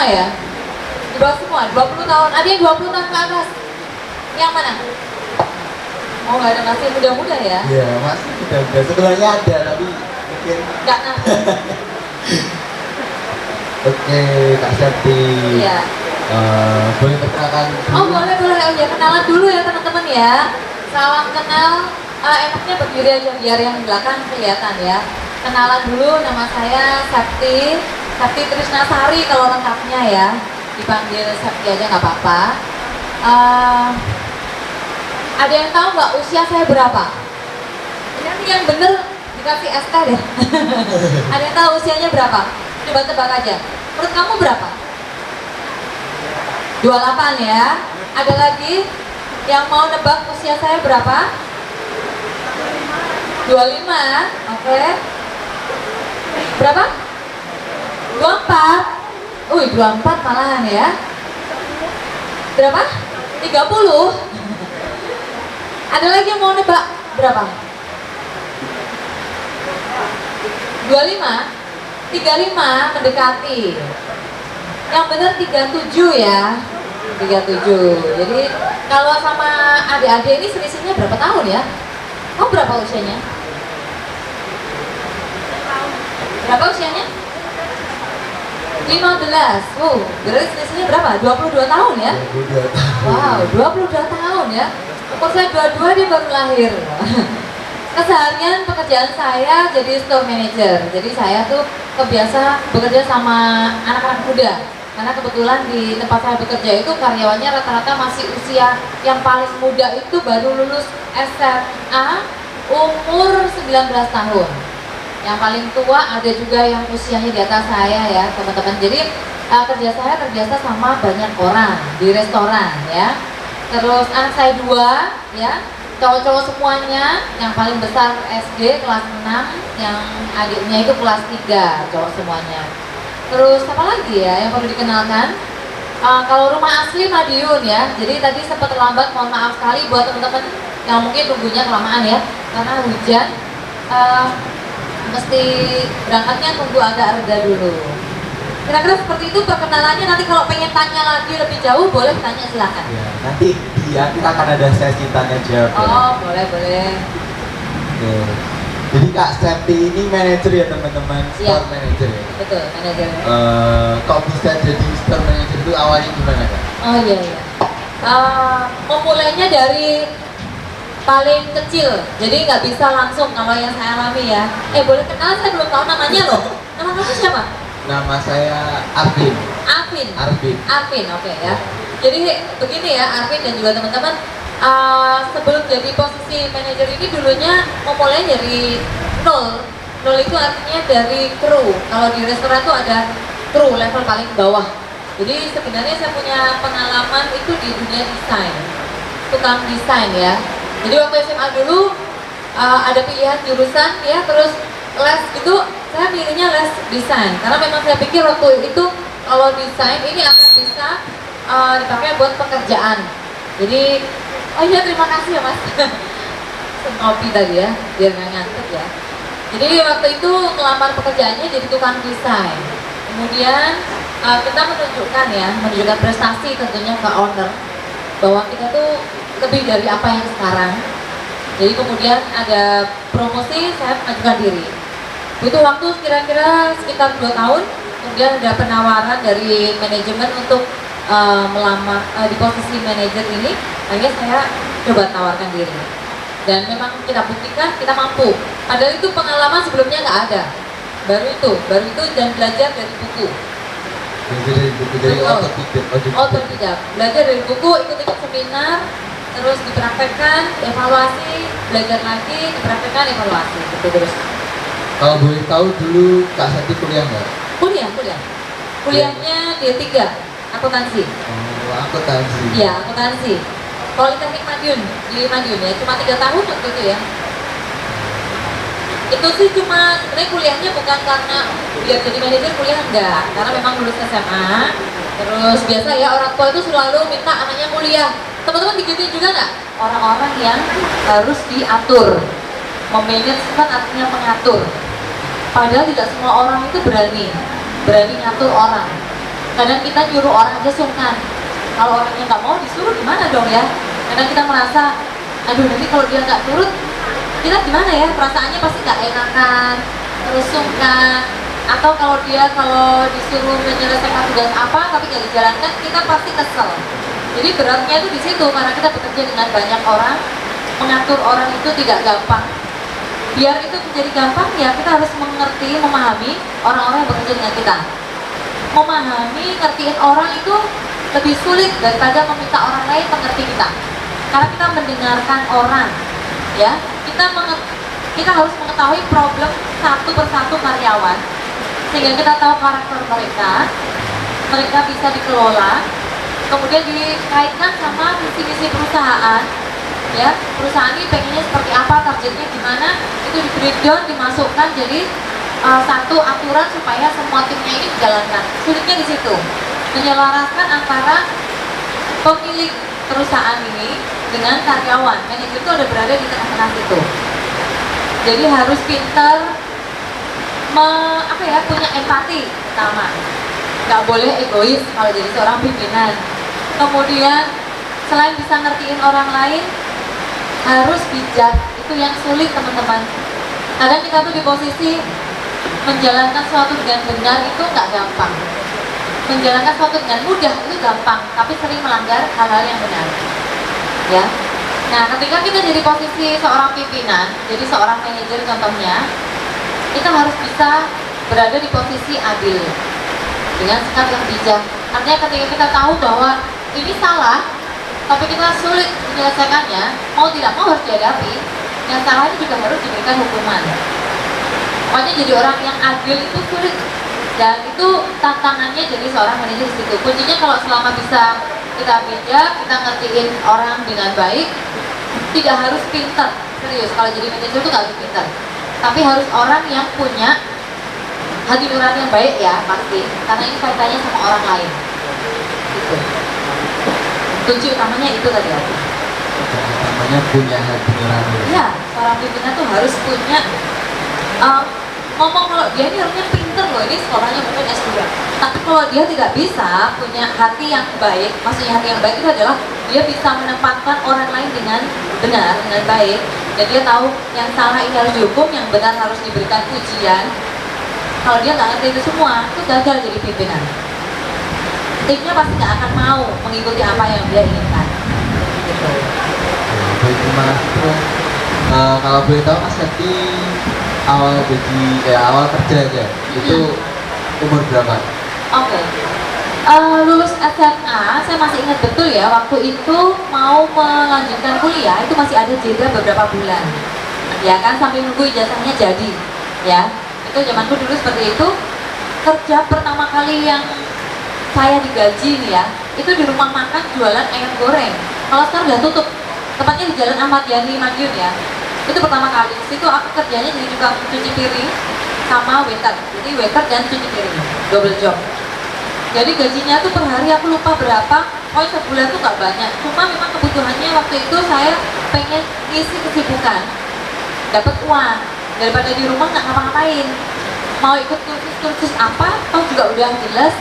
ya? Di bawah semua, 20 tahun. Ada yang 20 tahun ke atas? Yang mana? Oh nggak ada, masih muda-muda ya? Iya, masih muda-muda. Sebenarnya ada, tapi mungkin... Nggak nah. Oke, Kak Septi. Iya. Boleh perkenalkan dulu? Oh boleh. Oh ya, kenalan dulu ya teman-teman ya. Salam kenal. Enaknya berdiri aja biar yang di belakang kelihatan ya. Kenalan dulu, nama saya Septi Trisnasari kalau lengkapnya ya. Dipanggil Septi aja nggak apa-apa. Ada yang tahu nggak usia saya berapa? Ini yang bener dikasih SK deh. Ada yang tahu usianya berapa? Coba tebak aja. Menurut kamu berapa? 28 ya. Ada lagi yang mau nebak usia saya berapa? 25. Oke. Berapa? 24. 24 malahan ya. Berapa? 30. Ada lagi yang mau nebak berapa? 25. 35 mendekati. Yang benar 37 ya. 37. Jadi kalau sama adik-adik ini selisihnya berapa tahun ya? Kamu berapa usianya? Berapa usianya? 15. Berarti selisihnya berapa? 22 tahun ya? 22 tahun. Wow, 22 tahun ya. Umur saya 22 dia baru lahir. Keseharian pekerjaan saya jadi store manager. Jadi saya tuh kebiasa bekerja sama anak-anak muda. Karena kebetulan di tempat saya bekerja itu karyawannya rata-rata masih usia yang paling muda itu baru lulus SMA umur 19 tahun. Yang paling tua ada juga yang usianya di atas saya ya teman-teman. Jadi kerja saya terbiasa sama banyak orang di restoran ya. Terus anak saya 2 ya, cowok-cowok semuanya. Yang paling besar SD kelas 6, yang adiknya itu kelas 3, cowok semuanya. Terus apa lagi ya yang perlu dikenalkan? Kalau rumah asli Madiun ya. Jadi tadi sempat terlambat, mohon maaf sekali buat teman-teman yang mungkin tunggunya kelamaan ya, karena hujan. Mesti berangkatnya tunggu agak reda dulu. Kira-kira seperti itu perkenalannya. Nanti kalau pengen tanya lagi lebih jauh boleh tanya, silakan. Ya, nanti kita akan ada sesi tanya jawab. Oh boleh. Oke. Jadi Kak Septi ini manajer ya teman-teman, store manager ya. Betul, manajer. Kok bisa jadi store manager itu awalnya gimana Kak? Oh iya. Memulainya dari paling kecil, jadi nggak bisa langsung kalau yang saya alami ya. Boleh kenal, saya belum tahu namanya loh. Nama kamu siapa? Nama saya Arvin. Arvin, oke ya. Jadi begini ya Arvin dan juga teman-teman, sebelum jadi posisi manajer ini dulunya memulai dari nol. Nol itu artinya dari kru. Kalau di restoran tuh ada kru level paling bawah. Jadi sebenarnya saya punya pengalaman itu di dunia desain, tukang desain ya. Jadi waktu SMA dulu ada pilihan jurusan ya, terus les itu saya pilihnya les desain karena memang saya pikir waktu itu kalau desain ini akan bisa dipakai buat pekerjaan. Jadi oh iya terima kasih ya mas. Ngopi tadi ya biar nggak ngantuk ya. Jadi waktu itu melamar pekerjaannya jadi tukang desain. Kemudian kita menunjukkan prestasi tentunya ke owner bahwa kita tuh lebih dari apa yang sekarang. Jadi kemudian ada promosi, saya mengajukan diri. Butuh waktu kira-kira sekitar 2 tahun. Kemudian ada penawaran dari manajemen untuk melamar di posisi manajer ini. Akhirnya saya coba tawarkan diri. Dan memang kita buktikan kita mampu. Padahal itu pengalaman sebelumnya nggak ada. Baru itu dan belajar dari buku. Jadi otodidak. Belajar dari buku, ikut-ikut seminar, terus dipraktekkan, evaluasi, belajar lagi, dipraktekkan, evaluasi, gitu terus. Kalau boleh tahu dulu Kak Septi kuliah nggak? Kuliah. Kuliahnya D3, akuntansi. Oh, akuntansi. Iya, akuntansi. Politeknik Madiun, di Madiun ya, cuma 3 tahun waktu itu ya. Itu sih cuma sebenarnya kuliahnya bukan karena biar jadi manajer, kuliah enggak, karena memang lulus SMA. Terus biasa ya orang tua itu selalu minta anaknya kuliah. Teman-teman digituin juga nggak? Orang-orang yang harus diatur. Memanagement artinya mengatur. Padahal tidak semua orang itu berani ngatur orang. Kadang kita nyuruh orang aja sungkan. Kalau orangnya nggak mau disuruh gimana dong ya? Kadang kita merasa, aduh nanti kalau dia nggak turut, kita gimana ya? Perasaannya pasti nggak enakan, terus sungkan. Atau kalau disuruh menyelesaikan tugas apa tapi nggak dijalankan, kita pasti kesel. Jadi beratnya itu di situ karena kita bekerja dengan banyak orang, mengatur orang itu tidak gampang. Biar itu menjadi gampang ya kita harus mengerti, memahami orang-orang yang bekerja dengan kita. Memahami, ngertiin orang itu lebih sulit daripada meminta orang lain mengerti kita. Karena kita mendengarkan orang, ya kita harus mengetahui problem satu persatu karyawan, sehingga kita tahu karakter mereka bisa dikelola, kemudian dikaitkan sama visi-misi perusahaan. Ya, perusahaan ini pengennya seperti apa, targetnya gimana, itu di breakdown, dimasukkan jadi satu aturan supaya semua timnya ini dijalankan. Sulitnya di situ, menyelaraskan antara pemilik perusahaan ini dengan karyawan. Manajer itu ada berada di tengah-tengah situ. Jadi harus pintar punya empati pertama. Nggak boleh egois kalau jadi seorang pimpinan. Kemudian selain bisa ngertiin orang lain, harus bijak. Itu yang sulit teman-teman. Kadang kita tuh di posisi menjalankan sesuatu dengan benar itu nggak gampang. Menjalankan sesuatu dengan mudah itu gampang, tapi sering melanggar hal-hal yang benar. Ya. Nah, ketika kita jadi posisi seorang pimpinan, jadi seorang manajer contohnya, kita harus bisa berada di posisi adil dengan sikap yang bijak. Artinya ketika kita tahu bahwa ini salah, tapi kita sulit menyelesaikannya, mau tidak mau harus dihadapi. Yang salah ini juga harus diberikan hukuman. Pokoknya jadi orang yang adil itu sulit, dan itu tantangannya jadi seorang manajer di situ. Kuncinya kalau selama bisa kita bijak, kita ngertiin orang dengan baik, tidak harus pintar. Serius, kalau jadi manajer itu nggak harus pintar, tapi harus orang yang punya hati nurani yang baik ya pasti, karena ini kaitannya sama orang lain. Gitu. Kunci utamanya itu tadi aku. Namanya punya hati nurani. Iya, seorang pimpinan tuh harus punya ngomong kalau dia ini harusnya pinter loh, ini sekolahnya mungkin S2. Tapi kalau dia tidak bisa punya hati yang baik, maksudnya hati yang baik itu adalah dia bisa menempatkan orang lain dengan benar, dengan baik, dan dia tahu yang salah ini harus dihukum, yang benar harus diberikan pujian. Kalau dia nggak ngerti itu semua, itu gagal jadi pimpinan. Timnya pasti nggak akan mau mengikuti apa yang dia inginkan. Gitu. Baik, terima kasih Prof. Kalau boleh tahu Mas Septi awal kerja aja itu umur berapa? Oke. Lulus SMA, saya masih ingat betul ya, waktu itu mau melanjutkan kuliah itu masih ada jeda beberapa bulan, ya kan, sambil nunggu ijazahnya jadi, ya. Itu zamanku dulu seperti itu. Kerja pertama kali yang saya digaji nih ya, itu di rumah makan jualan ayam goreng. Kalau sekarang udah tutup, tempatnya di Jalan Ahmad Yani Madiun ya. Itu pertama kali. Di situ aku kerjanya jadi tukang cuci piring sama waiter. Jadi waiter dan cuci piring, double job. Jadi gajinya tuh per hari aku lupa berapa, pokoknya sebulan tuh nggak banyak. Cuma memang kebutuhannya waktu itu saya pengen ngisi kesibukan, dapat uang daripada di rumah nggak ngapa-ngapain. Mau ikut kursus apa, toh juga udah jelas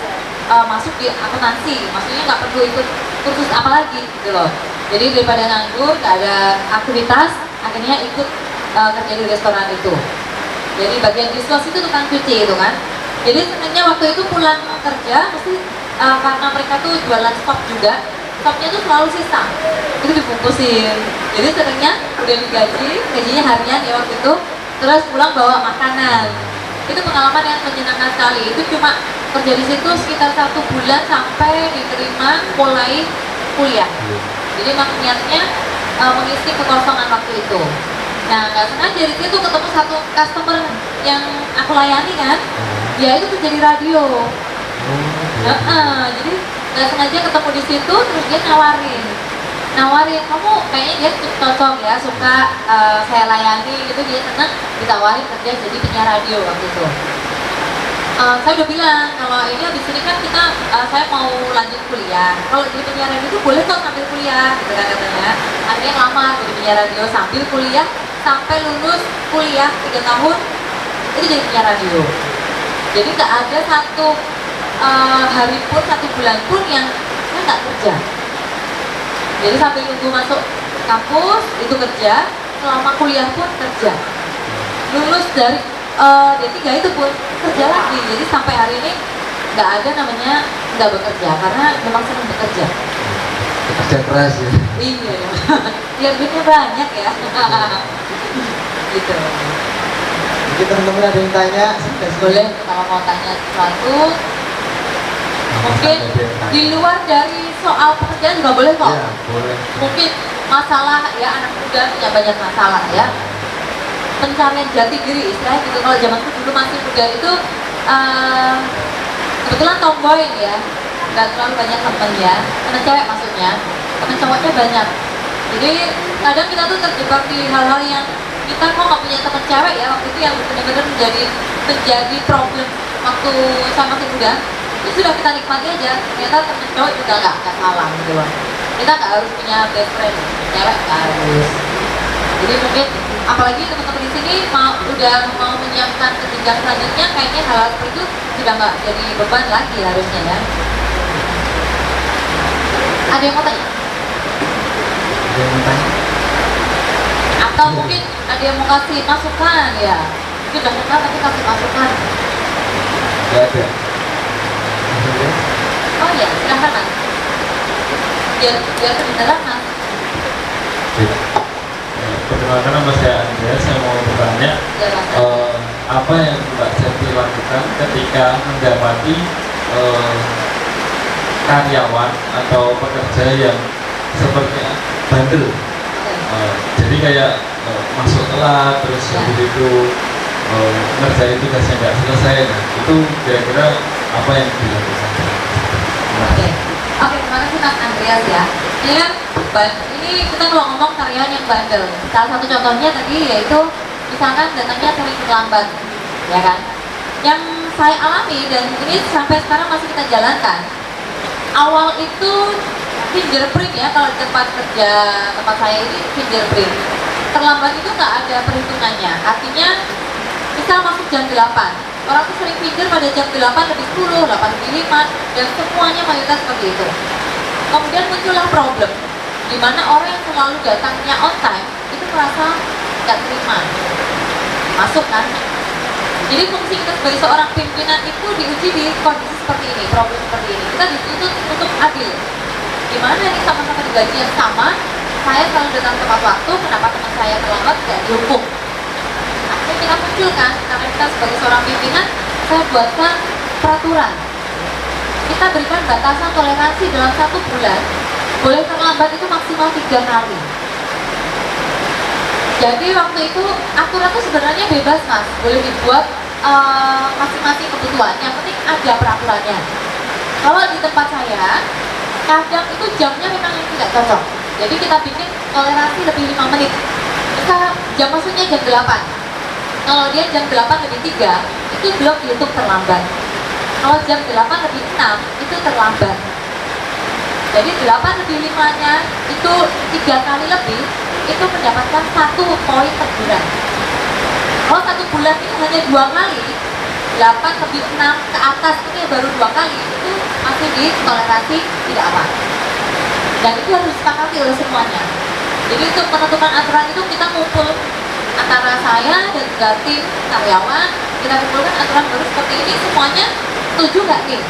masuk di akuntansi, maksudnya nggak perlu ikut kursus apa lagi gitu loh. Jadi daripada nganggur, nggak ada aktivitas, akhirnya ikut kerja di restoran itu. Jadi bagian diskos itu tukang cuci itu kan. Jadi senangnya waktu itu pulang kerja mesti karena mereka tuh jualan stok juga, stoknya tuh selalu sisa, itu dibungkusin. Jadi seringnya udah gajinya harian ya waktu itu, terus pulang bawa makanan. Itu pengalaman yang menyenangkan sekali. Itu cuma kerja di situ sekitar 1 bulan sampai diterima mulai kuliah. Jadi memang niatnya mengisi kekosongan waktu itu. Nah, nggak sengaja di situ ketemu satu customer yang aku layani kan, dia itu kerja di radio. Jadi nggak sengaja ketemu di situ, terus dia nawarin, kamu kayaknya dia cocok ya, suka saya layani gitu, dia senang, ditawarin kerja jadi penyiar radio waktu itu. Saya udah bilang kalau ini habis ini kan saya mau lanjut kuliah, kalau jadi penyiar radio itu boleh kok sambil kuliah gitu kan katanya. Akhirnya lama jadi penyiar radio sambil kuliah sampai lulus kuliah 3 tahun itu jadi penyiar radio. Jadi nggak ada satu hari pun 1 bulan pun yang saya nggak kerja. Jadi sambil nunggu masuk kampus itu kerja, selama kuliah pun kerja. Lulus dari D3 itu pun kerja lagi. Jadi sampai hari ini nggak ada namanya nggak bekerja karena memang senang bekerja. Kerja keras ya. Iya, biar duitnya banyak ya. Gitu. Mungkin teman-teman ada yang tanya, Boleh kalau mau tanya sesuatu. Mungkin di luar dari soal pekerjaan juga boleh kok. Iya, boleh. Mungkin masalah ya, anak muda punya banyak masalah ya. Pencarian jati diri istilahnya gitu. Kalau zamanku dulu masih muda itu kebetulan tomboy ya, nggak terlalu banyak temen ya, temen cewek maksudnya, temen cowoknya banyak. Jadi kadang kita tuh terjebak di hal-hal yang kita kok nggak punya temen cewek ya, waktu itu yang benar-benar menjadi problem waktu saya masih muda. Itu sudah kita nikmati aja, ternyata temen cowok juga nggak salah gitu loh. Kita nggak harus punya best friend cewek, nggak harus. Jadi mungkin apalagi teman-teman di sini udah mau menyiapkan ke jenjang selanjutnya, kayaknya hal seperti itu sudah nggak jadi beban lagi harusnya ya. Ada yang mau tanya? Ada yang mau tanya? Atau mungkin ada yang mau kasih masukan ya? Mungkin udah kenal tapi kasih masukan. Gak ada. Oh iya, silahkan mas. Biar kedengeran mas. Perkenalkan nama saya Andrea, saya mau bertanya Ya, mas. apa yang Mbak Septi lakukan ketika mendapati karyawan atau pekerja yang seperti bandel, jadi kayak masuk telat terus habis itu ngerjain tugasnya nggak selesai, nah, itu kira-kira apa yang dilakukan? Oke, terima kasih Mas Andreas ya. Ini kan ini kita kalau ngomong karyawan yang bandel. Salah satu contohnya tadi yaitu misalkan datangnya sering terlambat, ya kan? Yang saya alami dan ini sampai sekarang masih kita jalankan. Awal itu fingerprint ya, kalau di tempat kerja tempat saya ini fingerprint. Terlambat itu nggak ada perhitungannya. Artinya misal masuk jam 8, orang tuh sering finger pada jam 8 lebih 10, 8 lebih 5, dan semuanya mayoritas seperti itu. Kemudian muncullah problem, di mana orang yang selalu datangnya on time itu merasa nggak terima. Masuk kan? Jadi fungsi kita sebagai seorang pimpinan itu diuji di kondisi seperti ini, problem seperti ini. Kita dituntut untuk adil. Gimana nih sama-sama digaji yang sama, saya selalu datang tepat waktu, kenapa teman saya terlambat nggak dihukum? Akhirnya kita munculkan, karena kita sebagai seorang pimpinan, saya buatkan peraturan. Kita berikan batasan toleransi dalam 1 bulan, boleh terlambat itu maksimal 3 kali. Jadi waktu itu aturan itu sebenarnya bebas mas, boleh dibuat masing-masing kebutuhan, yang penting ada peraturannya. Kalau di tempat saya, kadang itu jamnya memang yang tidak cocok, jadi kita bikin toleransi lebih 5 menit. Kita jam masuknya jam 8, kalau dia jam 8 lebih 3, itu belum dihitung terlambat. Kalau jam 8 lebih 6, itu terlambat. Jadi 8 lebih 5-nya itu 3 kali lebih, itu mendapatkan 1 poin teguran. Kalau 1 bulan ini hanya 2 kali, 8 lebih 6 ke atas ini baru 2 kali, itu masih ditoleransi tidak apa. Dan itu harus disepakati oleh semuanya. Jadi untuk menentukan aturan itu kita ngumpul antara saya dan juga tim karyawan, kita kumpulkan aturan baru seperti ini, semuanya setuju nggak nih?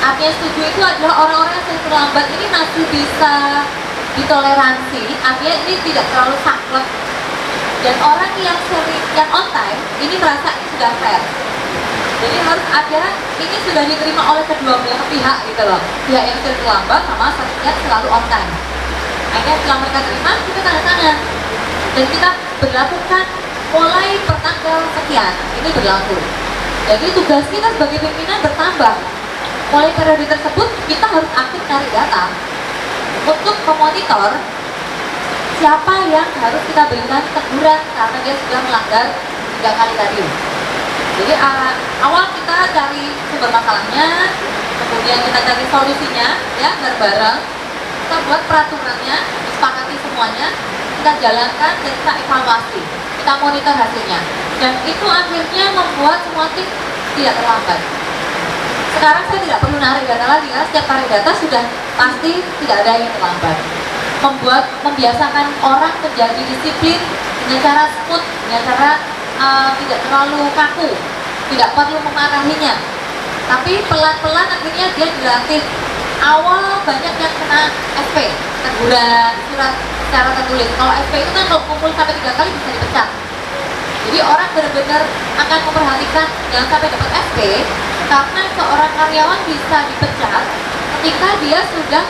Artinya setuju itu adalah orang-orang yang sering terlambat ini masih bisa ditoleransi, artinya ini tidak terlalu saklek. Dan orang yang sering, yang on time, ini merasa ini sudah fair. Jadi harus ada, ini sudah diterima oleh kedua belah pihak gitu loh. Pihak yang sering terlambat sama yang selalu on time. Akhirnya setelah mereka terima, kita tanda tangan. Dan kita berlakukan mulai per tanggal sekian, ini berlaku. Jadi tugas kita sebagai pimpinan bertambah. Mulai periode tersebut, kita harus aktif cari data untuk memonitor siapa yang harus kita berikan teguran karena dia sudah melanggar 3 kali tadi. Jadi awal kita cari sumber masalahnya, kemudian kita cari solusinya ya bareng-bareng, kita buat peraturannya, disepakati semuanya, kita jalankan dan kita evaluasi, kita monitor hasilnya, dan itu akhirnya membuat semua tim tidak terlambat. Sekarang saya tidak perlu narik data lagi karena setiap tarik data sudah pasti tidak ada yang terlambat. Membiasakan orang menjadi disiplin dengan cara smooth, dengan cara tidak terlalu kaku, tidak perlu memarahinya. Tapi pelan-pelan akhirnya dia dilatih. Awal banyak yang kena SP, teguran, surat secara tertulis. Kalau SP itu kan kalau kumpul sampai 3 kali bisa dipecat. Jadi orang benar-benar akan memperhatikan jangan sampai dapat SP, karena seorang karyawan bisa dipecat ketika dia sudah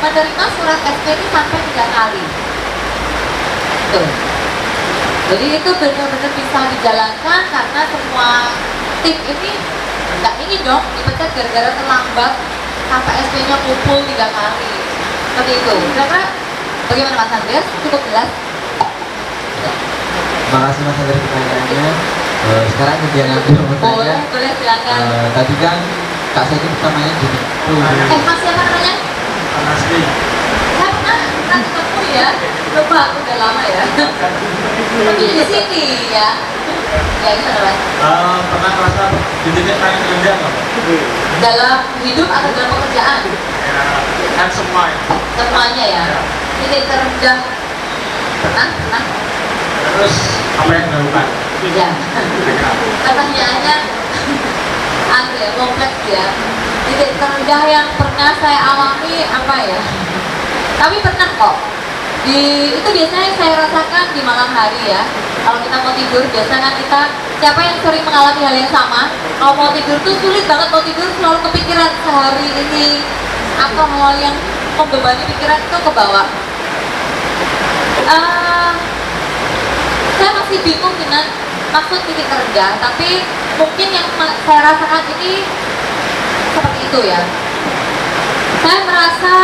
menerima surat SP ini sampai 3 kali. Tuh. Jadi itu benar-benar bisa dijalankan karena semua tim ini nggak ingin dong dipecat gara-gara terlambat sampai SP-nya kumpul 3 kali. Seperti itu. Kira-kira bagaimana Mas Andreas? Cukup jelas? Terima kasih Mas Andreas pertanyaannya. Sekarang kemudian aku mau tanya. Boleh silakan. Tadi kan Kak Seti pertamanya jadi kru. Mas siapa namanya? Asli. Saya pernah ketemu ya. Lupa, udah lama ya. Tapi di sini ya. Ya gimana Mas? Pernah merasa di titik paling rendah nggak? Dalam hidup atau dalam pekerjaan? Ya, kan semua ya. Semuanya ya. Titik terendah. Pernah? Terus apa yang dilakukan? Ya. Pertanyaannya kompleks ya. Titik terendah yang pernah saya alami apa ya? Tapi pernah kok. Itu biasanya saya rasakan di malam hari ya. Kalau kita mau tidur, biasanya kita siapa yang sering mengalami hal yang sama? Kalau mau tidur tuh sulit banget mau tidur, selalu kepikiran sehari ini atau hal yang membebani pikiran itu ke bawah. Saya masih bingung dengan maksud titik terendah, tapi mungkin yang saya rasakan ini seperti itu ya. Saya merasa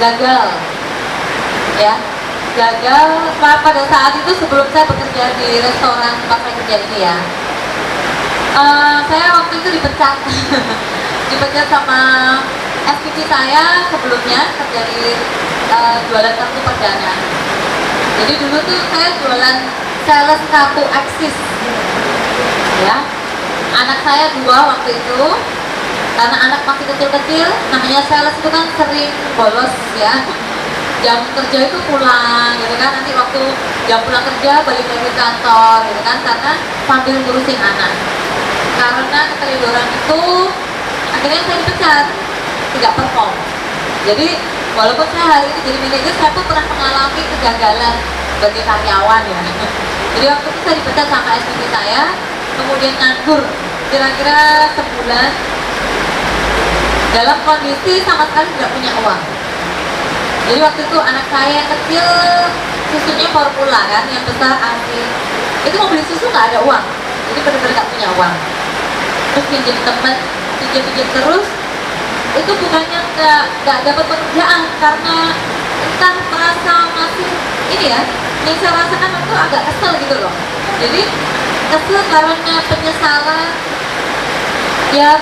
gagal, ya, gagal pada saat itu sebelum saya bekerja di restoran tempat saya kerja ini ya. Saya waktu itu dipecat, dipecat sama SPG saya sebelumnya kerja di jualan kartu perdana. Jadi dulu tuh saya jualan sales kartu Axis, ya. Anak saya 2 waktu itu, karena anak masih kecil-kecil, namanya sales itu kan sering bolos ya. Jam kerja itu pulang gitu kan, nanti waktu jam pulang kerja balik lagi ke kantor gitu kan, karena sambil ngurusin anak. Karena keteledoran itu akhirnya saya dipecat, tidak perform. Jadi walaupun saya hari ini jadi manajer, saya pun pernah mengalami kegagalan sebagai karyawan ya. Jadi waktu itu saya dipecat sama SPG saya, kemudian nganggur kira-kira sebulan dalam kondisi sama sekali tidak punya uang. Jadi waktu itu anak saya yang kecil susunya formula kan, yang besar ASI. Itu mau beli susu nggak ada uang, jadi benar-benar nggak punya uang. Terus pinjam teman, pinjam terus. Itu bukannya nggak dapat pekerjaan karena entah merasa masih ini ya. Yang saya rasakan itu agak kesel gitu loh. Jadi kesel karena penyesalan. Ya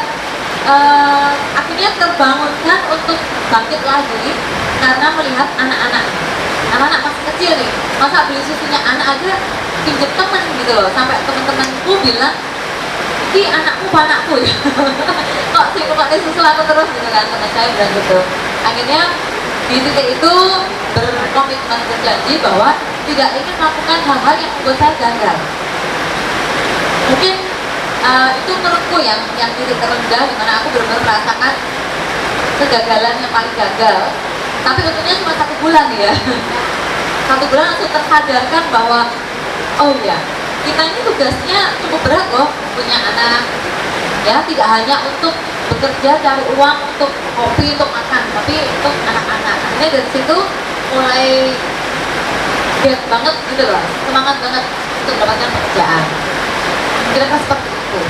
akhirnya terbangunkan untuk bangkit lagi karena melihat anak-anak masih kecil nih, masa beli susunya anak aja pinjam temen gitu loh, sampai temen-temenku bilang ini anakmu panakku ya kok sih pakai susu aku terus gitu kan, teman saya bilang gitu. Akhirnya di titik itu berkomitmen berjanji bahwa tidak ingin melakukan hal-hal yang membuat saya gagal. Mungkin itu menurutku yang titik terendah di mana aku benar-benar merasakan kegagalan yang paling gagal. Tapi untungnya cuma 1 bulan ya. 1 bulan langsung tersadarkan bahwa oh iya, kita ini tugasnya cukup berat loh, punya anak. Ya, tidak hanya untuk bekerja cari uang untuk kopi, untuk makan, tapi untuk anak-anak. Akhirnya dari situ mulai giat banget gitu loh, semangat banget untuk mendapatkan pekerjaan. Kira-kira seperti itu.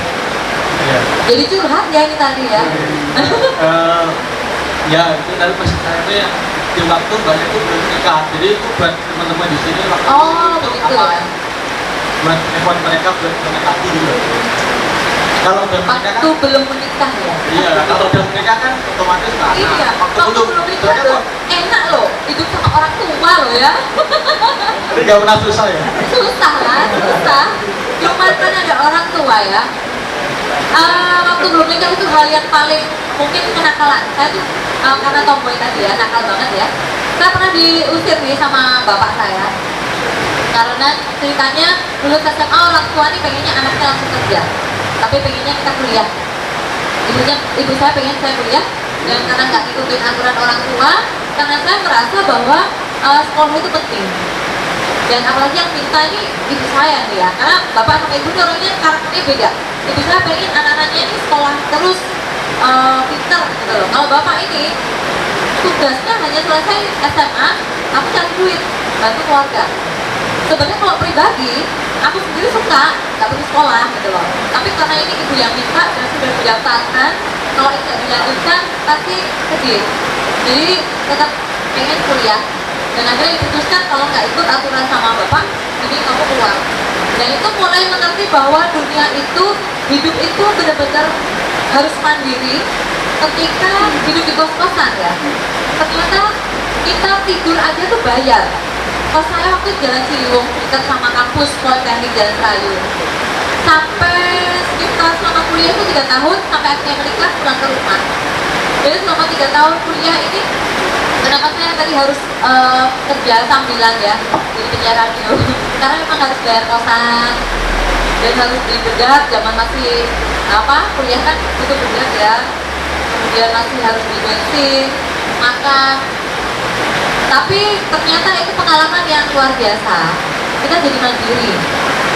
Ya. Jadi curhat ya ini tadi ya. Ya itu tadi maksud saya itu ya, di waktu banyak itu belum nikah, jadi itu buat teman-teman di sini waktu itu begitu apa ya. buat mereka buat mendekati gitu. Kalau udah menikah Waktu kan, belum menikah ya. iya kalau udah menikah kan otomatis kan. Iya, Waktu waktu belum belum nikah mereka tuh kok enak loh, hidup sama orang tua loh ya. jadi nggak pernah susah ya. Susah lah, susah. Cuman kan ada orang tua ya. Waktu belum nikah itu hal yang paling mungkin kenakalan. Saya tuh karena tomboy tadi ya, nakal banget ya. Saya pernah diusir nih sama bapak saya. Karena ceritanya dulu SMA orang tua nih pengennya anaknya langsung kerja, tapi pengennya kita kuliah. Ibu saya pengen saya kuliah, dan karena nggak ikutin aturan orang tua, karena saya merasa bahwa sekolah itu penting. Dan apalagi yang minta ini ibu saya nih ya, karena bapak sama ibu orangnya karakternya beda. Ibu saya pengen anak-anaknya ini sekolah terus pintar gitu loh. Kalau bapak ini tugasnya hanya selesai SMA, aku cari duit, bantu keluarga. Sebenarnya kalau pribadi, aku sendiri suka nggak perlu sekolah gitu loh. Tapi karena ini ibu yang minta dan sudah mendaftarkan, kalau ini nggak dilanjutkan pasti sedih. Jadi tetap pengen kuliah. Dan akhirnya diputuskan kalau nggak ikut aturan sama bapak, jadi kamu keluar. Dan itu mulai mengerti bahwa dunia itu, hidup itu benar-benar harus mandiri. Ketika hidup di kos-kosan ya, ternyata kita tidur aja tuh bayar. Kos saya waktu Jalan Ciliwung dekat sama kampus Politeknik Jalan Rayu. Sampai sekitar selama kuliah itu 3 tahun, sampai akhirnya menikah pulang ke rumah. Jadi selama 3 tahun kuliah ini, kenapa saya tadi harus kerja sambilan ya, jadi penyiar radio? Karena memang harus bayar kosan dan harus beli bedak. Zaman masih kuliah kan butuh bedak ya. Kemudian masih harus beli bensin, makan. Tapi ternyata itu pengalaman yang luar biasa. Kita jadi mandiri.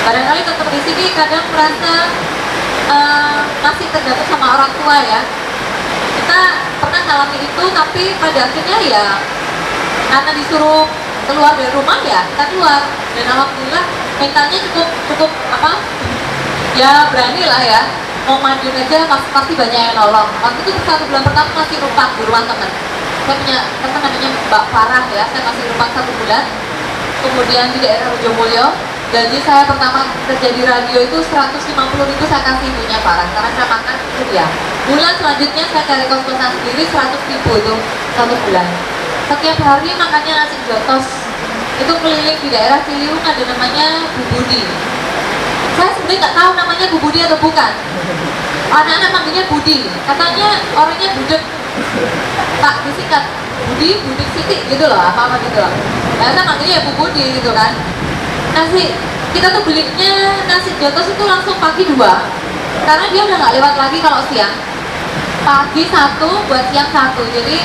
Barangkali tetap di sini kadang merasa masih tergantung sama orang tua ya. Kita pernah ngalami itu, tapi pada akhirnya ya karena disuruh keluar dari rumah ya kita keluar. Dan alhamdulillah mentalnya cukup ya berani lah ya. Mau maju aja pasti banyak yang nolong. Waktu itu 1 bulan pertama masih numpang di rumah teman. Saya punya teman namanya Mbak Farah ya, saya masih numpang 1 bulan. Kemudian di daerah Ujung gaji saya pertama kerja di radio itu 150.000 saya kasih ibunya Farah, karena saya makan kuliah. Bulan selanjutnya saya cari kos-kosan sendiri 100.000 itu 1 bulan. Setiap hari makannya nasi jotos. Itu keliling di daerah Ciliwung ada namanya Bu Budi. Saya sebenarnya nggak tahu namanya Bu Budi atau bukan. Anak-anak manggilnya Budi. Katanya orangnya budek. Pak disingkat Budi, Budik Siti gitu loh, apa gitu loh. Nah, saya manggilnya ya Bu Budi gitu kan. Kita tuh belinya nasi jotos itu langsung pagi 2, karena dia udah nggak lewat lagi kalau siang. Pagi 1 buat siang 1. Jadi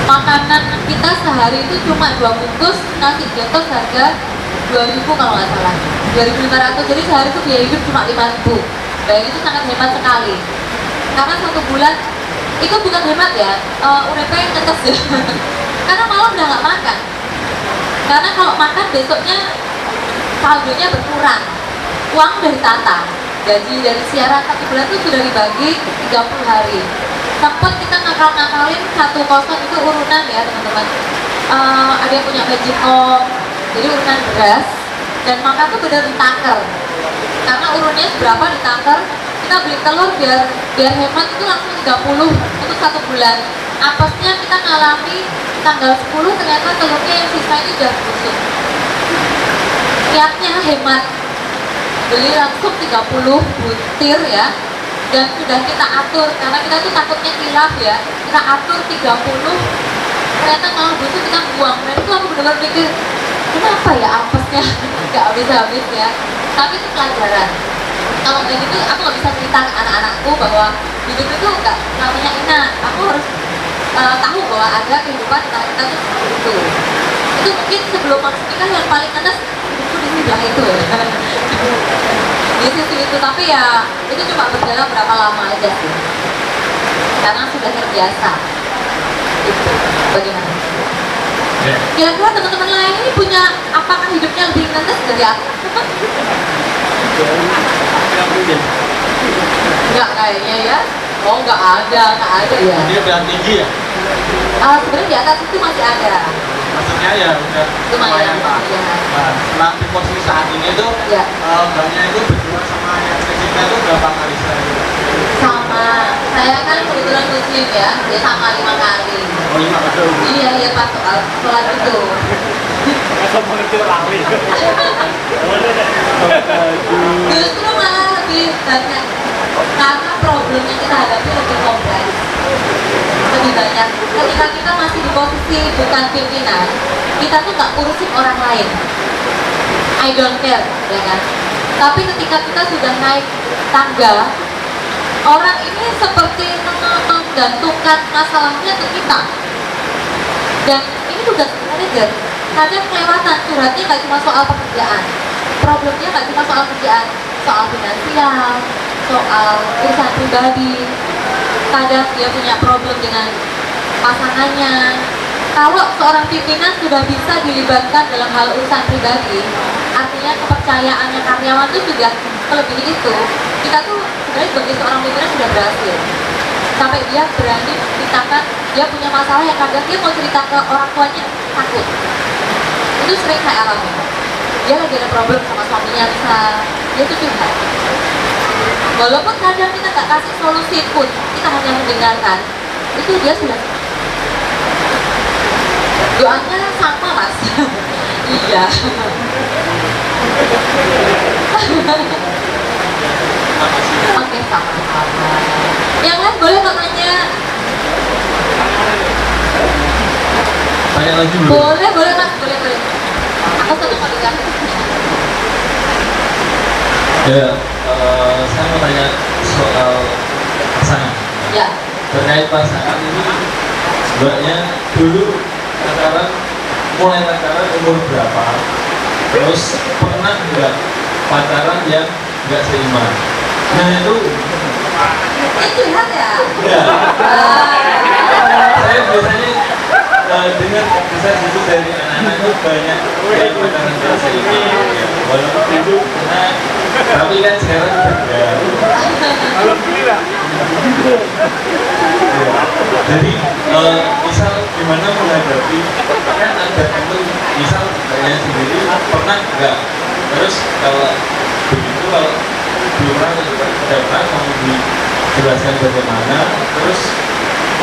makanan kita sehari itu cuma 2 bungkus nasi jotos harga 2.000 kalau nggak salah, 2.500. Jadi sehari itu biaya hidup cuma 5.000. Bayangin itu sangat hemat sekali. Karena 1 bulan itu bukan hemat ya, URP ngetes ya. Karena malam udah nggak makan. Karena kalau makan besoknya saldonya berkurang, uang udah ditata. Gaji dari siaran 1 bulan itu sudah dibagi 30 hari. Sempat kita ngakal-ngakalin 1 kosan itu urunan ya teman-teman. Ada yang punya magicom, jadi urunan beras dan makan tuh bener ditaker. Karena urunnya berapa ditaker, kita beli telur biar hemat itu langsung 30 untuk 1 bulan. Apesnya kita ngalami tanggal 10, ternyata telurnya yang sisa itu udah busuk. Niatnya hemat, beli langsung 30 butir ya, dan sudah kita atur karena kita tuh takutnya kilaf ya. Kita atur 30, ternyata kalau busuk kita buang. Dan itu aku benar-benar pikir, kenapa ya apesnya nggak habis-habis ya. Tapi itu pelajaran. Kalau kayak gitu aku nggak bisa cerita ke anak-anakku bahwa hidup itu nggak namanya enak. Aku harus tahu bahwa ada kehidupan antara kita tuh seperti itu. Itu mungkin sebelum masuk nikah yang paling ngenes hidupku di sebelah itu ya. Di sisi itu, tapi ya itu cuma berjalan berapa lama aja sih. Karena sudah terbiasa. Itu bagaimana? Kira-kira teman-teman lain ini punya apakah hidupnya lebih ngenes dari aku? Enggak kayaknya ya. Oh nggak ada ya. Dia udah tinggi ya? Sebenarnya di atas itu masih ada. Maksudnya ya udah Lumayan Pak. ya. Nah, setelah di posisi saat ini tuh Ya. mbaknya itu berdua sama yang kecilnya itu berapa kali sekali? Sama saya kan kebetulan muslim ya, dia sama 5 kali. Oh 5 kali. Iya pas soal sholat itu. Justru malah lebih banyak Karena problem yang kita hadapi lebih kompleks, lebih banyak. Ketika kita masih di posisi bukan pimpinan, kita tuh nggak urusin orang lain. I don't care, ya kan? Tapi ketika kita sudah naik tangga, orang ini seperti menggantungkan masalahnya ke kita. Dan ini tugas manajer. Kadang kelewatan, curhatnya nggak cuma soal pekerjaan. Problemnya nggak cuma soal kerjaan, soal finansial, soal urusan pribadi. Kadang dia punya problem dengan pasangannya. Kalau seorang pimpinan sudah bisa dilibatkan dalam hal urusan pribadi, artinya kepercayaannya karyawan itu sudah melebihi itu. Kita tuh sebenarnya sebagai seorang pimpinan sudah berhasil. Sampai dia berani menceritakan dia punya masalah yang kadang dia mau cerita ke orang tuanya takut. Itu sering saya alami. Dia lagi ada problem sama suaminya, dia tuh curhat. Walaupun kadang kita nggak kasih solusi pun, kita hanya mendengarkan, itu dia sudah doanya sama mas. Iya. Oke, sama-sama. Yang lain boleh tanya? Tanya lagi belum? Boleh mas, boleh. Aku satu kali kan. Ya, saya mau tanya soal pasangan. Ya. Terkait pasangan ini, mbaknya dulu mulai pacaran umur berapa? Terus pernah nggak pacaran yang nggak seiman? Nah itu. Ini curhat ya? Ya. Saya biasanya dengar kisah itu dari anak-anak itu banyak yang pacaran tidak seiman. Ya. Walaupun itu pernah, tapi kan sekarang beda. Alhamdulillah. Jadi misal gimana menghadapi kan ada itu misal saya sendiri pernah enggak, terus kalau begitu kalau belum pernah mau dijelaskan bagaimana, terus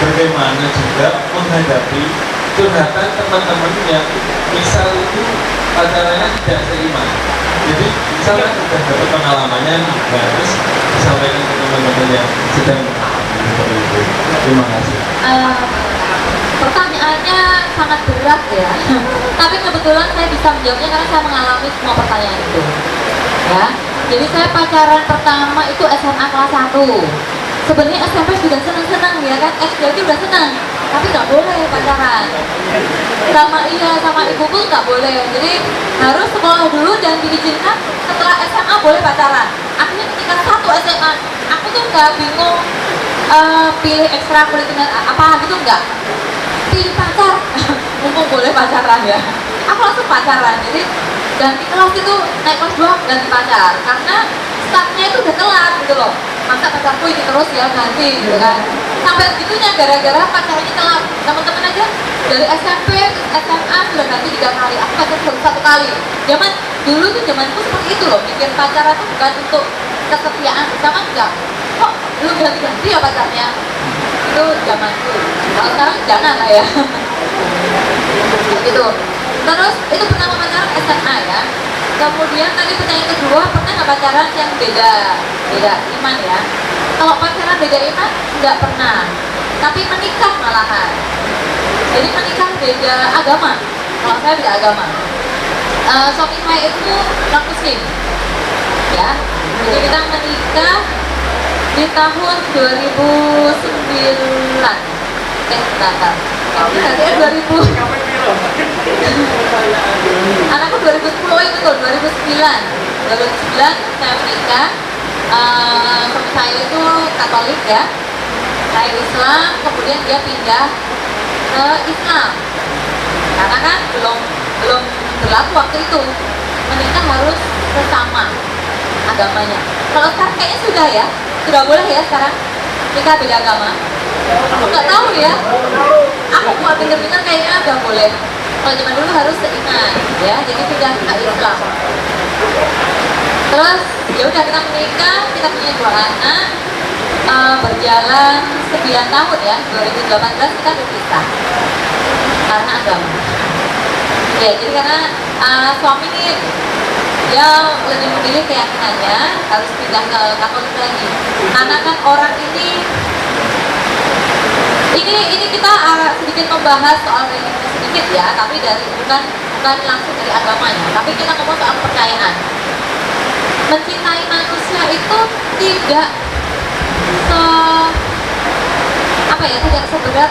bagaimana juga menghadapi curhatan teman-teman yang misal itu pacarannya tidak seiman. Jadi misalnya sudah dapat pengalamannya, nah, terus disampaikan ke teman-teman yang sedang mengalami seperti itu. Terima kasih. Pertanyaannya sangat berat ya. Tapi kebetulan saya bisa menjawabnya karena saya mengalami semua pertanyaan itu. Ya. Jadi saya pacaran pertama itu SMA kelas 1. Sebenarnya SMP sudah senang-senang ya kan, SD itu udah senang, tapi nggak boleh pacaran. Sama ibu pun nggak boleh. Jadi harus sekolah dulu dan diizinkan. Setelah SMA boleh pacaran. Akhirnya ketika satu SMA, aku tuh nggak bingung pilih ekstrakurikuler apa gitu, nggak. Pilih pacar, mumpung boleh pacaran ya. Aku langsung pacaran. Jadi ganti kelas itu naik kelas 2 ganti pacar karena startnya itu udah telat gitu loh. Masa pacarku ini terus ya ganti gitu kan. Sampai segitunya gara-gara pacarnya telat. Teman-teman aja dari SMP ke SMA sudah ganti 3 kali. Aku pacaran baru 1 kali. Zaman dulu tuh zamanku seperti itu loh. Bikin pacaran tuh bukan untuk kesetiaan bersama, enggak. Kok belum ganti-ganti ya pacarnya? Itu zamanku. Kalau sekarang jangan lah ya. Gitu. Terus itu pertama pacaran SMA ya. Kemudian tadi pertanyaan kedua, pernah nggak pacaran yang beda iman ya? Kalau pacaran beda iman nggak pernah, tapi menikah malahan. Jadi menikah beda agama. Kalau saya beda agama. Suami saya itu non muslim, ya. Jadi kita menikah di tahun 2009. Bentar. Berarti 2000. Anakku 2010, itu tuh 2009 saya menikah. Suami saya itu Katolik ya, saya Islam, kemudian dia pindah ke Islam karena kan belum berlaku waktu itu menikah harus sesama agamanya. Kalau sekarang kayaknya sudah boleh ya sekarang nikah beda agama. Aku nggak tahu ya, aku mau dengar kayaknya udah boleh. Kalau zaman dulu harus seiman ya, jadi pindah ke Islam. Terus ya udah kita menikah, kita punya 2 anak, berjalan 9 tahun ya. 2018 kita berpisah karena agama. Ya, jadi karena suami ini dia lebih memilih keyakinannya harus pindah ke Katolik lagi. Karena kan orang ini kita sedikit membahas soal religi sedikit ya, tapi bukan langsung dari agamanya, tapi kita ngomong soal kepercayaan. Mencintai manusia itu tidak tidak seberat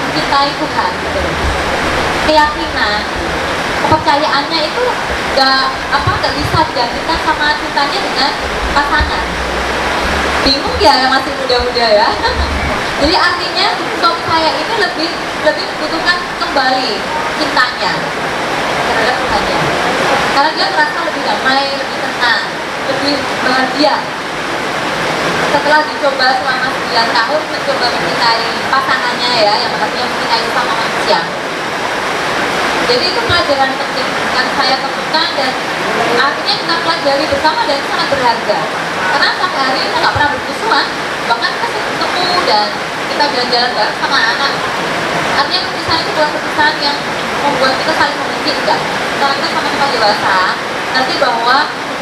mencintai Tuhan gitu. Keyakinan, kepercayaannya itu nggak bisa digantikan sama cintanya dengan pasangan. Bingung ya yang masih muda-muda ya. Jadi artinya suami saya ini lebih membutuhkan kembali cintanya terhadap Tuhannya, karena dia merasa lebih damai, lebih tenang, lebih bahagia setelah dicoba selama 9 tahun mencoba mencintai pasangannya ya, yang artinya mencintai sama manusia. Jadi itu pelajaran penting yang saya temukan dan akhirnya kita pelajari bersama dan sangat berharga. Karena sampai hari ini kita nggak pernah bermusuhan, bahkan kita sering ketemu dan kita jalan-jalan bareng sama anak. Artinya perpisahan itu bukan perpisahan yang membuat kita saling membenci, enggak. Karena kita sama-sama dewasa, nanti bahwa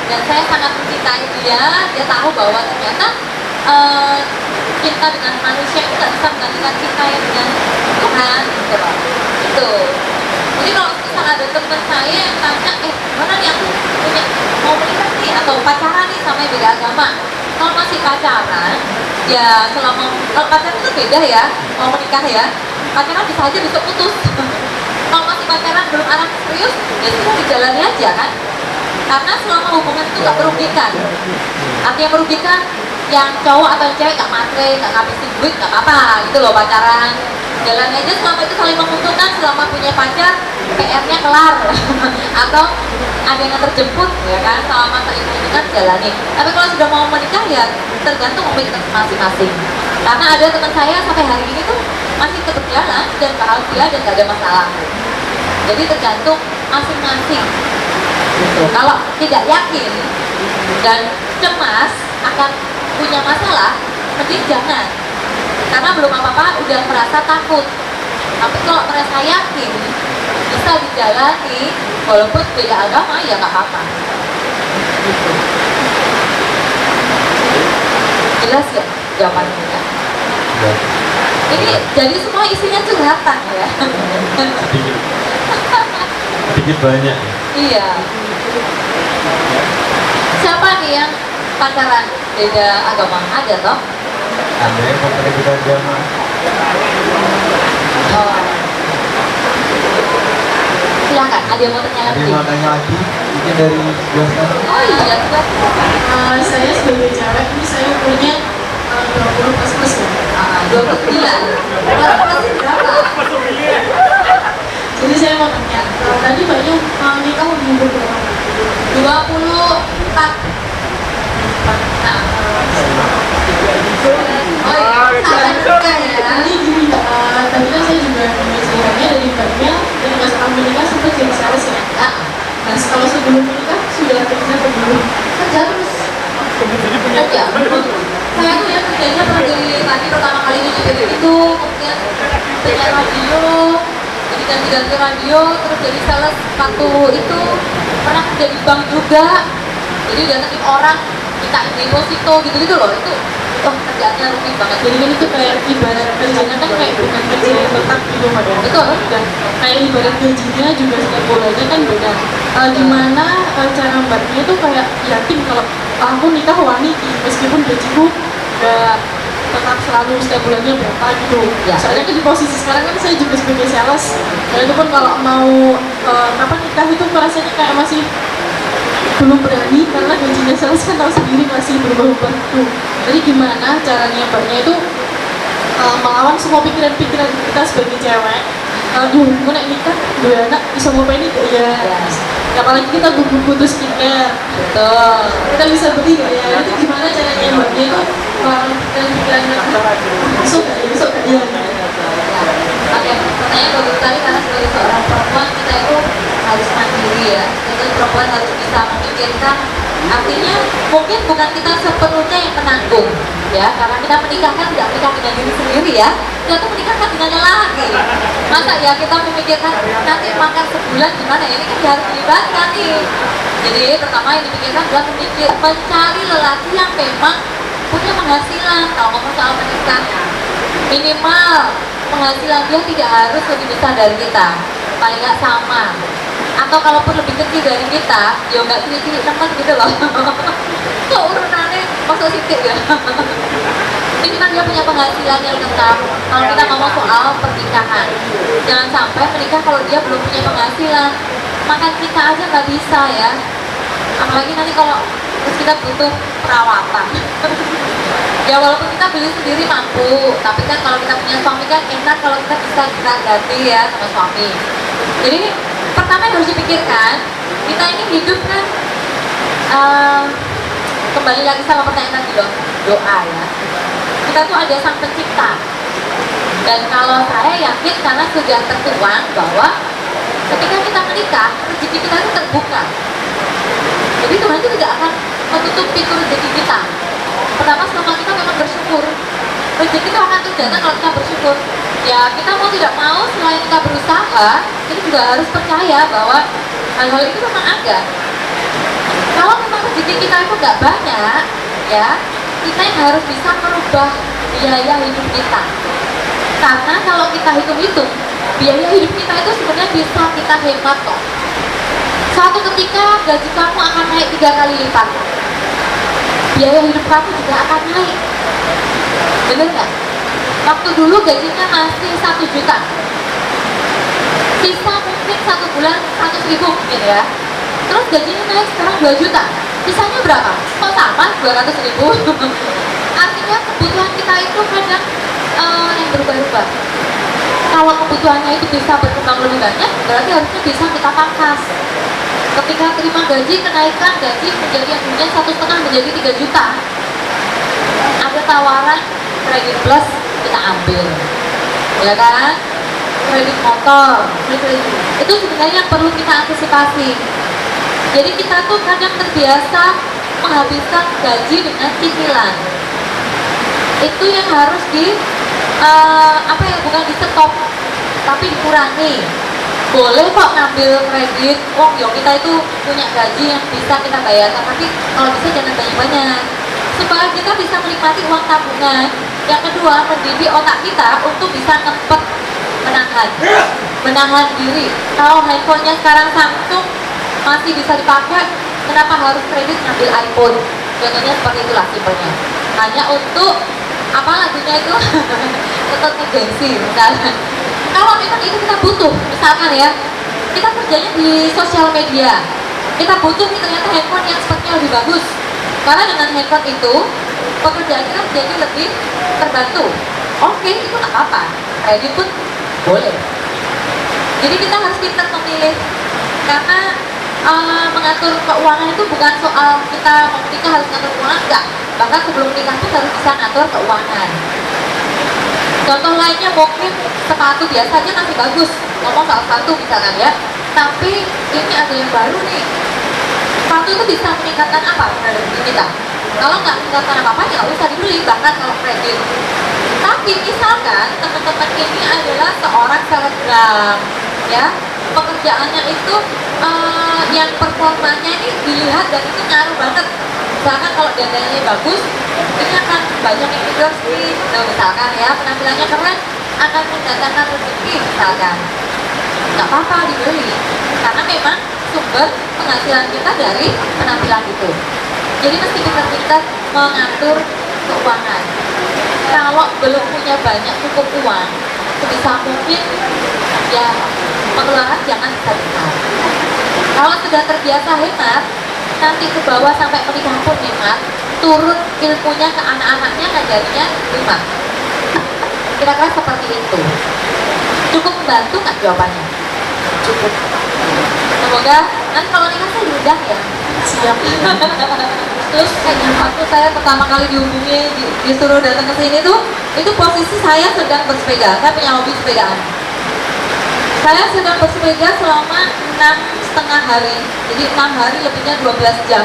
dan saya sangat mencintai dia tahu bahwa ternyata cinta dengan manusia itu nggak bisa menggantikan cinta yang dengan Tuhan gitu loh. Gitu. Jadi kalau misalnya ada teman saya yang tanya, mana nih aku mau menikah nih atau pacaran nih sama yang beda agama. Kalau masih pacaran, ya kalau pacaran itu beda ya, mau menikah ya. Pacaran bisa aja besok putus. Kalau masih pacaran belum arah serius, ya sudah dijalani aja kan. Karena selama hubungan itu nggak merugikan. Artinya merugikan yang cowok atau yang cewek nggak matre, nggak ngabisin duit, nggak apa-apa gitu loh pacaran. Jalan aja selama itu saling menguntungkan, selama punya pacar PR-nya kelar atau ada yang terjemput ya kan, selama saling menguntungkan jalani. Tapi kalau sudah mau menikah ya tergantung komitmen masing-masing. Karena ada teman saya sampai hari ini tuh masih tetap jalan dan bahagia dan gak ada masalah. Jadi tergantung masing-masing. Kalau tidak yakin dan cemas akan punya masalah, mending jangan. Karena belum apa-apa udah merasa takut. Tapi kalau merasa yakin bisa dijalani walaupun beda agama ya nggak apa-apa. Gitu. Jelas ya jawabannya ya? Ini jadi semua isinya curhatan ya. Sedikit banyak. Iya. Siapa nih yang pacaran beda agama? Ada toh? Ada yang pakai beda agama. Oh. Silakan, ada yang mau tanya Ada lagi? yang mau tanya lagi? Mungkin dari sebelah sana. Oh iya, silakan. Saya sebagai cewek ini saya umurnya 20 plus ya. 29. Berapa sih berapa? Jadi saya mau tanya, tadi Mbaknya nikah umur berapa? 24. Nah. Oh iya, salah juga ya. Jadi gini, tadi kan saya juga menceritakannya dari Mbaknya ketika setelah menikah sempat jadi sales ya. Nah, kalau sebelum menikah sudah kerja atau belum? Kerja terus. Kerja. Saya tuh ya kerjanya pernah dari tadi pertama kali di TV itu, kemudian penyiar radio, jadi ganti-ganti radio, terus jadi sales sepatu itu, pernah kerja di bank juga. Jadi datengin orang, minta deposito gitu-gitu loh, itu wah kerjaannya rumit banget. Jadi kan itu kayak ibarat kerjanya kan kayak bukan kerja yang tetap gitu Mbak ya. Betul. Dan kayak ibarat gajinya juga setiap bulannya kan beda. Gimana cara Mbaknya tuh kayak yakin kalau aku nikah wani meskipun gajiku gak tetap selalu setiap bulannya berapa gitu. Ya. Soalnya kan di posisi sekarang kan saya juga sebagai sales. Dan itu pun kalau mau kapan nikah itu rasanya kayak masih belum berani karena gajinya sales kan tahu sendiri masih berubah-ubah tuh. Jadi gimana caranya Mbaknya itu melawan semua pikiran-pikiran kita sebagai cewek. Gue naik nikah, 2 anak, bisa ngapain ini gak ya? Apalagi kita butuh skincare. Betul. Kita bisa beli gak ya? Itu gimana caranya Mbaknya itu melawan pikiran-pikiran kita? Masuk gak ya? Masuk gak ya? Oke, pertanyaan bagus sekali karena sebagai seorang perempuan kita itu harus mandiri ya. Jadi perempuan harus bisa memikirkan Artinya mungkin bukan kita sepenuhnya yang menanggung, ya, karena kita menikah kan tidak menikah dengan diri sendiri ya, kita tuh menikah kan dengan yang laki. Masa ya kita memikirkan nanti makan sebulan gimana ya, ini kan harus dilibatkan nih. Jadi pertama yang dipikirkan adalah mencari lelaki yang memang punya penghasilan. Kalau ngomong soal menikah, minimal penghasilan dia tidak harus lebih besar dari kita, paling nggak sama, atau kalaupun lebih kecil dari kita, ya nggak cilik-cilik teman gitu loh. Kok urunannya masuk sidik ya. Minimal dia punya penghasilan yang tetap. Kalau kita ngomong soal pernikahan, jangan sampai menikah kalau dia belum punya penghasilan. Makan kita aja nggak bisa ya, apalagi nanti kalau kita butuh perawatan. Ya walaupun kita beli sendiri mampu, tapi kan kalau kita punya suami kan enak kalau kita bisa ganti ya sama suami. Jadi pertama yang harus dipikirkan, kita ini hidup kan kembali lagi sama pertanyaan tadi loh, doa ya. Kita tuh ada sang pencipta, dan kalau saya yakin karena sudah tertuang bahwa ketika kita menikah, rezeki kita itu terbuka. Jadi Tuhan itu tidak akan menutup pintu rezeki kita. Pertama, selama kita memang bersyukur, rezeki itu akan terus datang kalau kita bersyukur. Ya kita mau tidak mau, selain kita berusaha, kita juga harus percaya bahwa hal-hal itu memang ada. Kalau memang rezeki kita itu nggak banyak, ya kita yang harus bisa merubah biaya hidup kita. Karena kalau kita hitung-hitung, biaya hidup kita itu sebenarnya bisa kita hemat kok. Suatu ketika gaji kamu akan naik 3 kali lipat, biaya hidup kamu juga akan naik. Bener nggak? Waktu dulu gajinya masih 1 juta, sisa mungkin 1 bulan 100.000 mungkin ya. Terus gajinya naik sekarang 2 juta, sisanya berapa? Kok sama 200.000? Artinya kebutuhan kita itu kadang yang berubah-ubah. Kalau kebutuhannya itu bisa berkembang lebih banyak, berarti harusnya bisa kita pangkas. Ketika terima gaji, kenaikan gaji menjadi yang punya 1,5 menjadi 3 juta, ada tawaran kredit plus, kita ambil, ya kan? Kredit motor, itu sebenarnya yang perlu kita antisipasi. Jadi kita tuh kadang terbiasa menghabiskan gaji dengan cicilan. Itu yang harus bukan di stop, tapi dikurangi. Boleh kok ngambil kredit, kita itu punya gaji yang bisa kita bayarkan, tapi kalau bisa jangan banyak-banyak, supaya kita bisa menikmati uang tabungan. Yang kedua, mendidik otak kita untuk bisa ngempet, menahan diri. Kalau handphonenya sekarang Samsung masih bisa dipakai, kenapa harus kredit ngambil iPhone? Contohnya seperti itulah simpelnya. Hanya untuk apa lagunya itu? Untuk gengsi misalnya. Kalau memang itu kita butuh, misalkan ya, kita kerjanya di sosial media, kita butuh nih ternyata handphone yang speknya lebih bagus. Karena dengan handphone itu pekerjaan kita menjadi lebih terbantu. Oke, itu nggak apa-apa. Kredit pun boleh. Jadi kita harus pintar memilih, karena mengatur keuangan itu bukan soal kita mau menikah harus ngatur keuangan, enggak. Bahkan sebelum menikah pun harus bisa ngatur keuangan. Contoh lainnya mungkin sepatu biasa aja masih bagus, ngomong soal sepatu misalkan ya. Tapi ini ada yang baru nih. Sepatu itu bisa meningkatkan apa terhadap diri kita? Kalau nggak meningkatkan apa-apa ya nggak usah dibeli, bahkan kalau kredit. Tapi misalkan teman-teman ini adalah seorang selebgram, ya, pekerjaannya itu yang performanya ini dilihat dan itu ngaruh banget. Misalkan kalau dandannya bagus, ini akan banyak yang endorse, misalkan ya, penampilannya keren, akan mendatangkan rezeki misalkan. Nggak apa-apa dibeli, karena memang sumber penghasilan kita dari penampilan itu. Jadi mesti kita mengatur keuangan. Kalau belum punya banyak cukup uang, sebisa mungkin ya pengeluaran jangan besar-besar. Kalau sudah terbiasa hemat, nanti ke bawah sampai menikah pun hemat, turun ilmunya ke anak-anaknya ngajarinya hemat. Kira-kira seperti itu. Cukup membantu nggak jawabannya? Cukup. Semoga nanti kalau nikah saya diundang ya. Siap. Terus waktu saya pertama kali dihubungi, disuruh datang ke sini tuh, itu posisi saya sedang bersepeda. Saya punya hobi sepedaan. Saya sedang bersepeda selama 6,5 hari. Jadi 6 hari lebihnya 12 jam.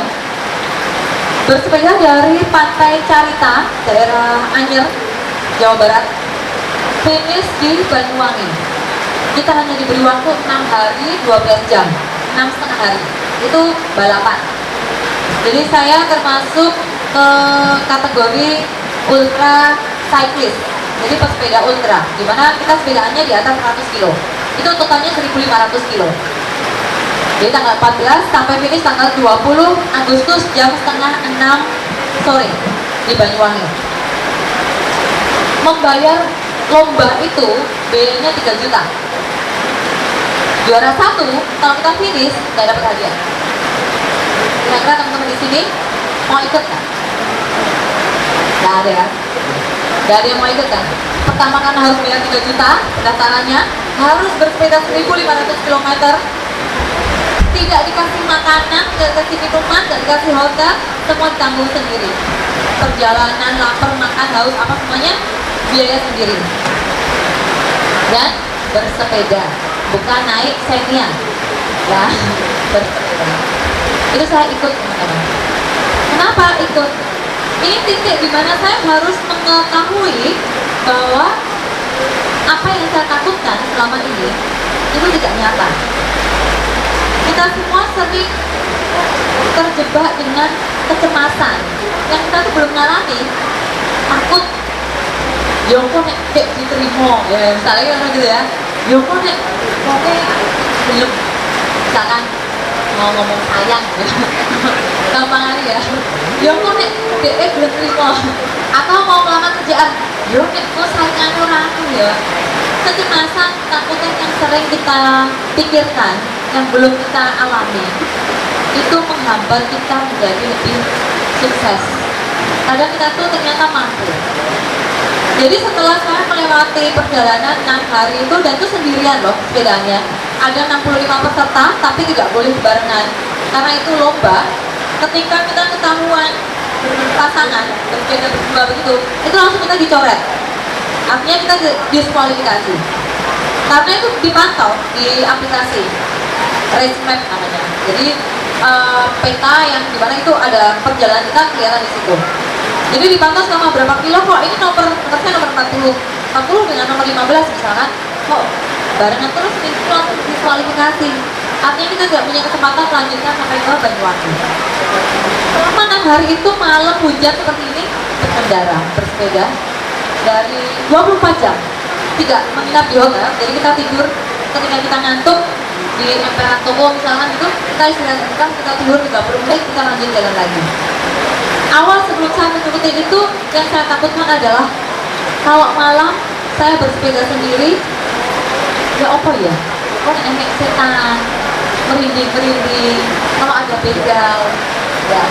bersepeda dari Pantai Carita, daerah Anyer, Jawa Barat, finish di Banyuwangi. Kita hanya diberi waktu 6 hari 12 jam, 6,5 hari. Itu balapan. Jadi saya termasuk ke kategori ultra cyclist. Jadi pesepeda ultra, dimana kita sepedaannya di atas 100 kilo. Itu totalnya 1.500 kilo. Jadi tanggal 14 sampai finish tanggal 20 Agustus jam setengah 6 sore di Banyuwangi. Membayar lomba itu biayanya 3 juta. Juara 1 kalau kita finish nggak dapat hadiah. Kira-kira teman-teman di sini mau ikut kan? Nggak ada ya? Nggak ada yang mau ikut kan? Pertama kan harus bayar 3 juta pendaftarannya, harus bersepeda 1.500 km, tidak dikasih makanan, tidak dikasih minuman, tidak dikasih hotel, semua ditanggung sendiri. Perjalanan, lapar, makan, haus, apa semuanya biaya sendiri. Dan bersepeda, bukan naik Xenia, ya, bersepeda. Itu saya ikut teman-teman. Kenapa ikut? Ini titik dimana saya harus mengetahui bahwa apa yang saya takutkan selama ini itu tidak nyata. Kita semua sering terjebak dengan kecemasan yang kita tuh belum ngalami. Takut Yoko nek kayak diterima, ya misalnya kan gitu ya. Yoko nek belum, misalkan mau ngomong sayang gampang ya. Yoko nek dia belum terima, atau mau melamar kerjaan, Yoko nek kok saingan orang ya. Kecemasan, takutan yang sering kita pikirkan yang belum kita alami itu menghambat kita menjadi lebih sukses. Kadang kita tuh ternyata mampu. Jadi setelah saya melewati perjalanan 6 hari itu, dan itu sendirian loh sepedanya, ada 65 peserta tapi tidak boleh barengan karena itu lomba. Ketika kita ketahuan pasangan bersepeda berdua begitu, itu langsung kita dicoret, artinya kita diskualifikasi karena itu dipantau di aplikasi race map namanya. Jadi peta yang dimana itu ada perjalanan kita kelihatan di situ. Jadi dipantau selama berapa kilo, kok ini nomor saya nomor 40 dengan nomor 15 misalkan, kok barengan terus ini langsung diskualifikasi. Artinya kita tidak punya kesempatan melanjutkan sampai ke Banyuwangi. Selama 6 hari itu malam hujan seperti ini berkendara, bersepeda dari 24 jam, tidak menginap di hotel. Jadi kita tidur ketika kita ngantuk di emperan toko misalkan itu, kita istirahat sebentar, kita tidur 30 menit, kita lanjut jalan lagi. Awal sebelum saya mengikuti itu, yang saya takutkan adalah kalau malam saya bersepeda sendiri, ya apa ya? Kok enek setan, merinding, kalau ada begal, ya.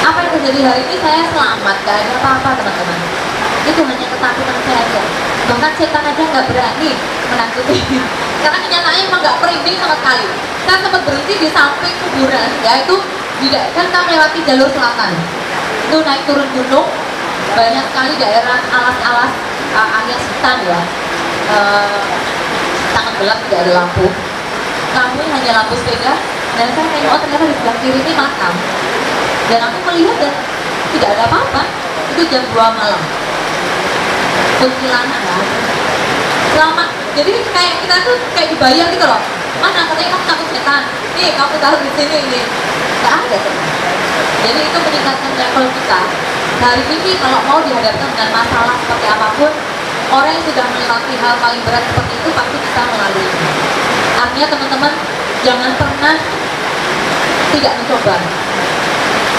Apa yang terjadi hari ini, saya selamat, gak ada apa-apa teman-teman. Itu hanya ketakutan saya aja. Bahkan setan aja nggak berani menakuti. Karena kenyataannya emang nggak merinding sama sekali. Saya sempat berhenti di samping kuburan, yaitu kan kita melewati jalur selatan. Itu naik turun gunung, banyak sekali daerah alas-alas alias hutan ya. Sangat gelap, tidak ada lampu. Lampunya hanya lampu sepeda. Dan saya tengok ternyata di sebelah kiri ini makam. Dan aku melihat dan tidak ada apa-apa. Itu jam 2 malam. Kuntilanak ya. Selamat. Jadi kayak kita tuh kayak dibayar gitu loh. Mana katanya kamu takut setan? Nih kamu tahu di sini ini. Gak ada teman. Jadi itu meningkatkan level kita. Hari ini kalau mau dihadapkan dengan masalah seperti apapun, orang yang sudah melewati hal paling berat seperti itu pasti bisa melalui. Artinya teman-teman jangan pernah tidak mencoba.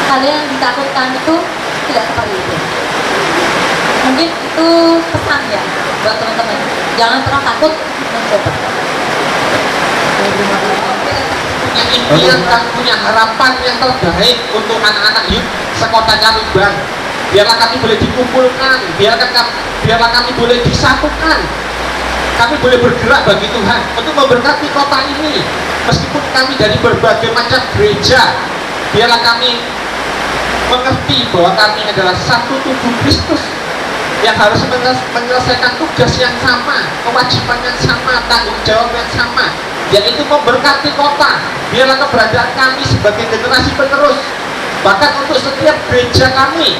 Kalian yang ditakutkan itu tidak seperti itu. Mungkin itu pesan ya buat teman-teman. Jangan pernah takut mencoba. Punya impian dan punya harapan yang terbaik untuk anak-anak youth sekota Kaliban. Biarlah kami boleh dikumpulkan, biarlah kami boleh disatukan. Kami boleh bergerak bagi Tuhan untuk memberkati kota ini. Meskipun kami dari berbagai macam gereja, biarlah kami mengerti bahwa kami adalah satu tubuh Kristus yang harus menyelesaikan tugas yang sama, kewajiban yang sama, tanggung jawab yang sama, yaitu memberkati kota. Biarlah keberadaan kami sebagai generasi penerus Bahkan untuk setiap gereja kami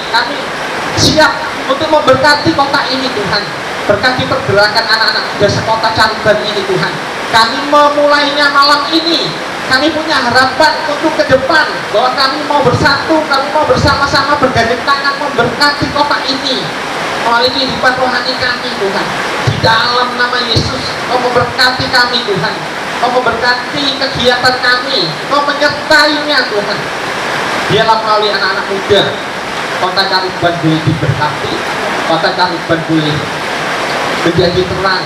siap untuk memberkati kota ini Tuhan. Berkati pergerakan anak-anak muda sekota Caruban ini Tuhan. Kami memulainya malam ini. Kami punya harapan untuk ke depan bahwa kami mau bersatu, kami mau bersama-sama bergandeng tangan memberkati kota ini melalui kehidupan rohani kami Tuhan. Di dalam nama Yesus, Kau memberkati kami Tuhan. Kau memberkati kegiatan kami, Kau menyertainya Tuhan. Biarlah melalui anak-anak muda kota Caruban boleh diberkati, kota Caruban boleh menjadi terang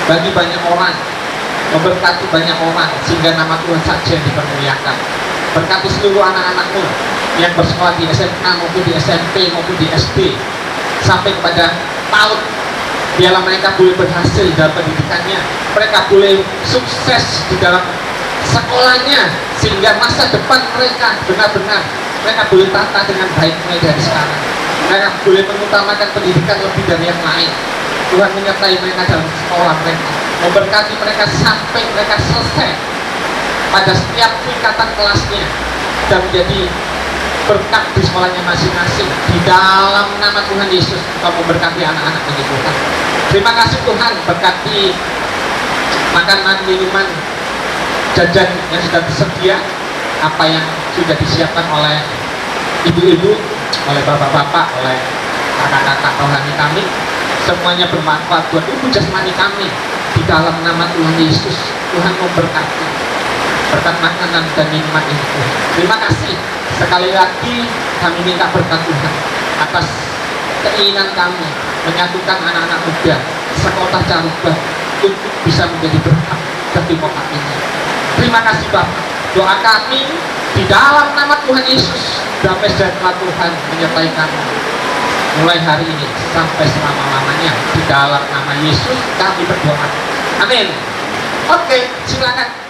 bagi banyak orang, memberkati banyak orang sehingga nama Tuhan saja yang dipermuliakan. Berkati seluruh anak-anakmu yang bersekolah di SMA maupun di SMP maupun di SD sampai kepada PAUD. Biarlah mereka boleh berhasil dalam pendidikannya, mereka boleh sukses di dalam sekolahnya sehingga masa depan mereka benar-benar mereka boleh tata dengan baik mulai dari sekarang. Mereka boleh mengutamakan pendidikan lebih dari yang lain. Tuhan menyertai mereka dalam sekolah mereka, memberkati mereka sampai mereka selesai pada setiap tingkatan kelasnya dan menjadi berkat di sekolahnya masing-masing. Di dalam nama Tuhan Yesus, Kau memberkati anak-anak ini Tuhan. Terima kasih Tuhan, berkati makanan, minuman, jajan yang sudah tersedia, apa yang sudah disiapkan oleh ibu-ibu, oleh bapak-bapak, oleh kakak-kakak rohani kami, semuanya bermanfaat buat tubuh jasmani kami. Di dalam nama Tuhan Yesus, Tuhan memberkati berkat makanan dan minuman ini Tuhan. Terima kasih sekali lagi, kami minta berkat Tuhan atas keinginan kami menyatukan anak-anak muda sekota Caruban untuk bisa menjadi berkat bagi kota ini. Terima kasih Bapak. Doa kami di dalam nama Tuhan Yesus, damai sejahtera Tuhan menyertai kami mulai hari ini sampai selama-lamanya. Di dalam nama Yesus kami berdoa. Amin. Oke, silakan.